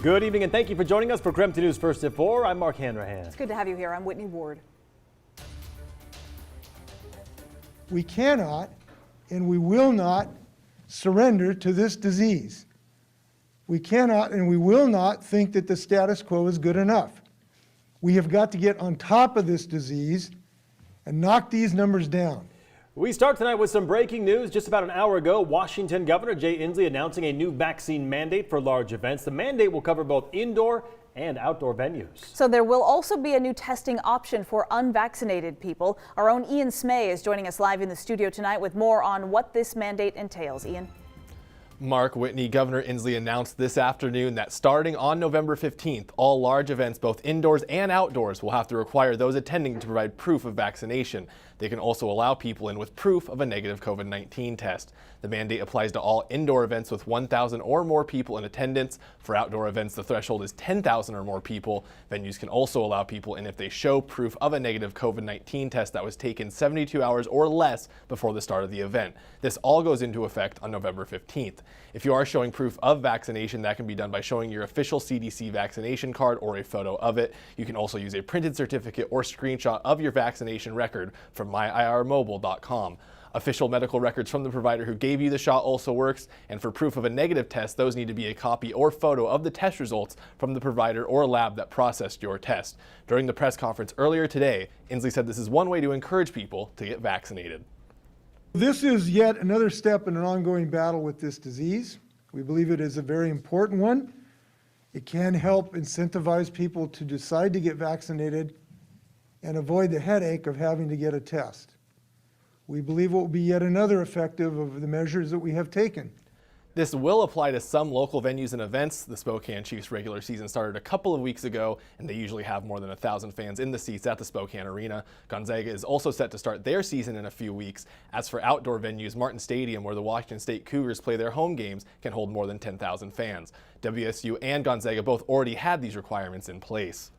Good evening and thank you for joining us for KREM 2 News First at 4. I'm Mark Hanrahan. It's good to have you here. I'm Whitney Ward. We cannot and we will not surrender to this disease. We cannot and we will not think that the status quo is good enough. We have got to get on top of this disease and knock these numbers down. We start tonight with some breaking news. Just about an hour ago, Washington Governor Jay Inslee announcing a new vaccine mandate for large events. The mandate will cover both indoor and outdoor venues. So there will also be a new testing option for unvaccinated people. Our own Ian Smay is joining us live in the studio tonight with more on what this mandate entails. Ian. Mark, Whitney, Governor Inslee announced this afternoon that starting on November 15th, all large events, both indoors and outdoors, will have to require those attending to provide proof of vaccination. They can also allow people in with proof of a negative COVID-19 test. The mandate applies to all indoor events with 1,000 or more people in attendance. For outdoor events, the threshold is 10,000 or more people. Venues can also allow people in if they show proof of a negative COVID-19 test that was taken 72 hours or less before the start of the event. This all goes into effect on November 15th. If you are showing proof of vaccination, that can be done by showing your official CDC vaccination card or a photo of it. You can also use a printed certificate or screenshot of your vaccination record from myirmobile.com. Official medical records from the provider who gave you the shot also works, and for proof of a negative test, those need to be a copy or photo of the test results from the provider or lab that processed your test. During the press conference earlier today, Inslee said this is one way to encourage people to get vaccinated. This is yet another step in an ongoing battle with this disease. We believe it is a very important one. It can help incentivize people to decide to get vaccinated and avoid the headache of having to get a test. We believe it will be yet another effective of the measures that we have taken. This will apply to some local venues and events. The Spokane Chiefs regular season started a couple of weeks ago, and they usually have more than 1,000 fans in the seats at the Spokane Arena. Gonzaga is also set to start their season in a few weeks. As for outdoor venues, Martin Stadium, where the Washington State Cougars play their home games, can hold more than 10,000 fans. WSU and Gonzaga both already had these requirements in place.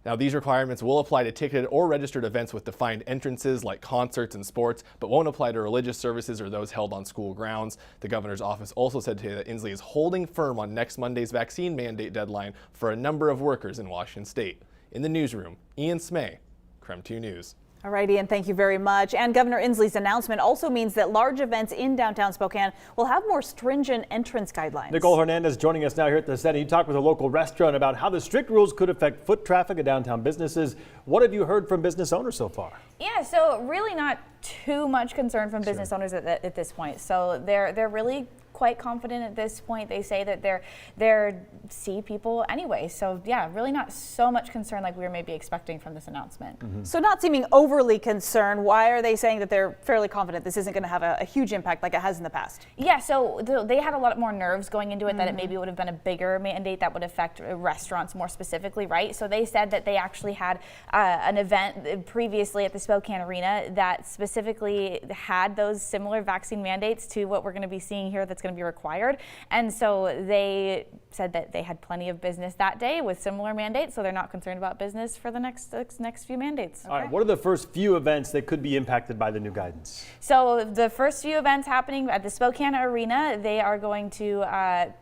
Now, these requirements will apply to ticketed or registered events with defined entrances like concerts and sports, but won't apply to religious services or those held on school grounds. The governor's office also said today that Inslee is holding firm on next Monday's vaccine mandate deadline for a number of workers in Washington State. In the newsroom, Ian Smay, KREM 2 News. All right, Ian, thank you very much. And Governor Inslee's announcement also means that large events in downtown Spokane will have more stringent entrance guidelines. Nicole Hernandez joining us now here at the Senate. You talked with a local restaurant about how the strict rules could affect foot traffic at downtown businesses. What have you heard from business owners so far? Yeah, so really not too much concern from business owners at this point. So they're really quite confident at this point. They say that they're see people anyway. So yeah, really not so much concern like we were maybe expecting from this announcement. So not seeming overly concerned, why are they saying that they're fairly confident this isn't going to have a huge impact like it has in the past? Yeah, so they had a lot more nerves going into it that it maybe would have been a bigger mandate that would affect restaurants more specifically, right? So they said that they actually had an event previously at the Spokane Arena that specifically had those similar vaccine mandates to what we're going to be seeing here that's going to be required. And so they said that they had plenty of business that day with similar mandates, so they're not concerned about business for the next few mandates. All right, what are the first few events that could be impacted by the new guidance? So the first few events happening at the Spokane Arena, they are going to have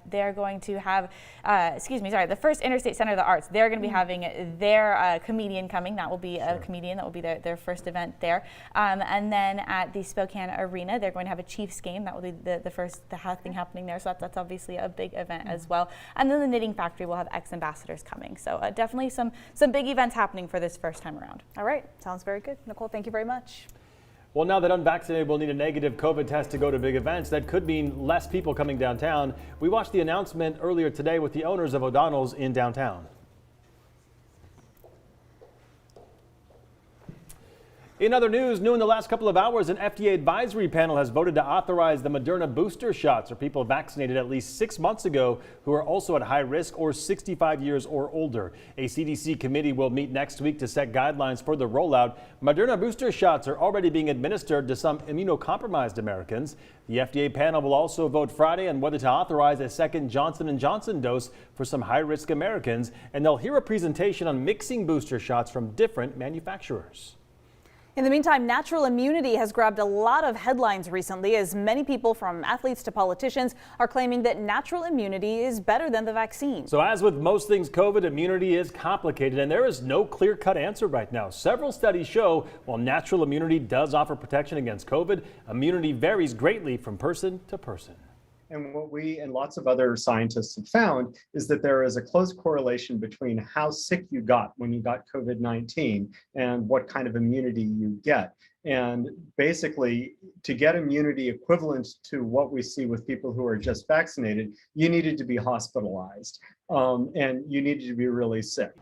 the first Interstate Center of the Arts. They're going to be having their comedian coming. That will be a comedian. That will be their first event there. And then at the Spokane Arena, they're going to have a Chiefs game. That will be the first thing happening there. So that's obviously a big event as well. And then the Knitting Factory will have ex-ambassadors coming. So definitely some big events happening for this first time around. All right, sounds very good. Nicole, thank you very much. Well, now that unvaccinated will need a negative COVID test to go to big events, that could mean less people coming downtown. We watched the announcement earlier today with the owners of O'Donnell's in downtown. In other news, new in the last couple of hours, an FDA advisory panel has voted to authorize the Moderna booster shots for people vaccinated at least 6 months ago who are also at high risk or 65 years or older. A CDC committee will meet next week to set guidelines for the rollout. Moderna booster shots are already being administered to some immunocompromised Americans. The FDA panel will also vote Friday on whether to authorize a second Johnson & Johnson dose for some high-risk Americans, and they'll hear a presentation on mixing booster shots from different manufacturers. In the meantime, natural immunity has grabbed a lot of headlines recently as many people, from athletes to politicians, are claiming that natural immunity is better than the vaccine. So as with most things COVID, immunity is complicated and there is no clear-cut answer right now. Several studies show while natural immunity does offer protection against COVID, immunity varies greatly from person to person. And what we and lots of other scientists have found is that there is a close correlation between how sick you got when you got COVID-19 and what kind of immunity you get. And basically, to get immunity equivalent to what we see with people who are just vaccinated, you needed to be hospitalized and you needed to be really sick.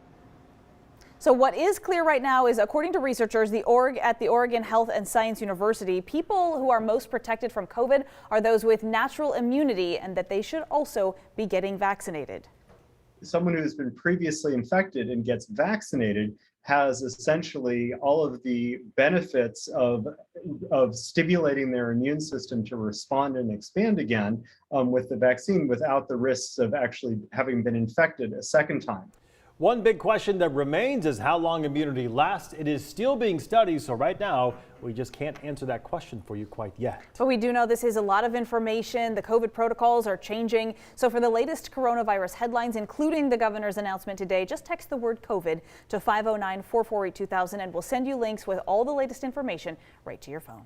So what is clear right now is, according to researchers at the Oregon Health and Science University, people who are most protected from COVID are those with natural immunity, and that they should also be getting vaccinated. Someone who's been previously infected and gets vaccinated has essentially all of the benefits of stimulating their immune system to respond and expand again with the vaccine without the risks of actually having been infected a second time. One big question that remains is how long immunity lasts. It is still being studied, so right now we just can't answer that question for you quite yet. But we do know this is a lot of information. The COVID protocols are changing. So for the latest coronavirus headlines, including the governor's announcement today, just text the word COVID to 509-448-2000 and we'll send you links with all the latest information right to your phone.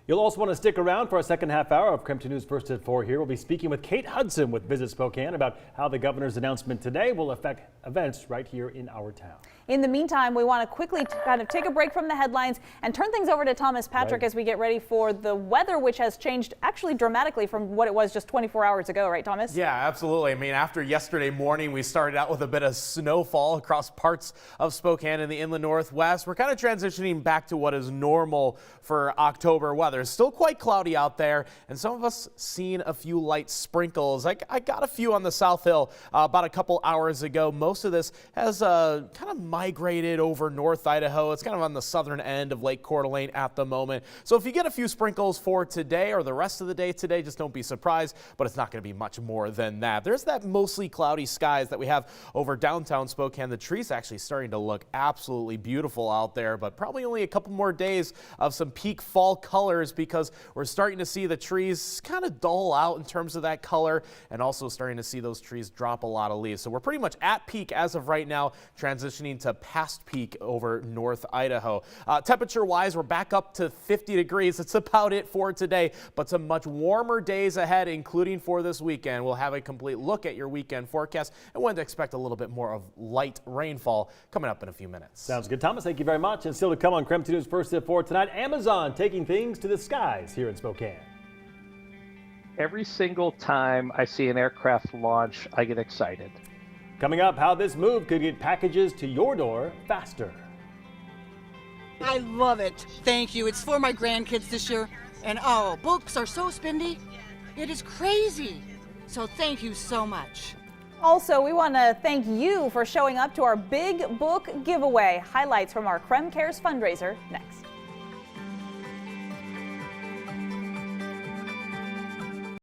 You'll also want to stick around for our second half hour of KREM 2 News First at 4 here. We'll be speaking with Kate Hudson with Visit Spokane about how the governor's announcement today will affect events right here in our town. In the meantime, we want to quickly kind of take a break from the headlines and turn things over to Thomas Patrick as we get ready for the weather, which has changed actually dramatically from what it was just 24 hours ago. Right, Thomas? Yeah, absolutely. I mean, after yesterday morning, we started out with a bit of snowfall across parts of Spokane and the inland northwest. We're kind of transitioning back to what is normal for October weather. It's still quite cloudy out there, and some of us seen a few light sprinkles. I got a few on the South Hill about a couple hours ago. Most of this has kind of migrated over North Idaho. It's kind of on the southern end of Lake Coeur d'Alene at the moment. So if you get a few sprinkles for today or the rest of the day today, just don't be surprised, but it's not going to be much more than that. There's that mostly cloudy skies that we have over downtown Spokane. The trees actually starting to look absolutely beautiful out there, but probably only a couple more days of some peak fall colors because we're starting to see the trees kind of dull out in terms of that color and also starting to see those trees drop a lot of leaves. So we're pretty much at peak as of right now, transitioning to past peak over North Idaho. Temperature wise, we're back up to 50 degrees. That's about it for today, but some much warmer days ahead, including for this weekend. We'll have a complete look at your weekend forecast and when to expect a little bit more of light rainfall coming up in a few minutes. Sounds good, Thomas. Thank you very much. And still to come on KREM 2 News First at 4 tonight, Amazon taking things to the skies here in Spokane. Every single time I see an aircraft launch, I get excited. Coming up, how this move could get packages to your door faster. I love it. Thank you. It's for my grandkids this year. And oh, books are so spendy. It is crazy. So thank you so much. Also, we want to thank you for showing up to our big book giveaway. Highlights from our KREM Cares fundraiser next.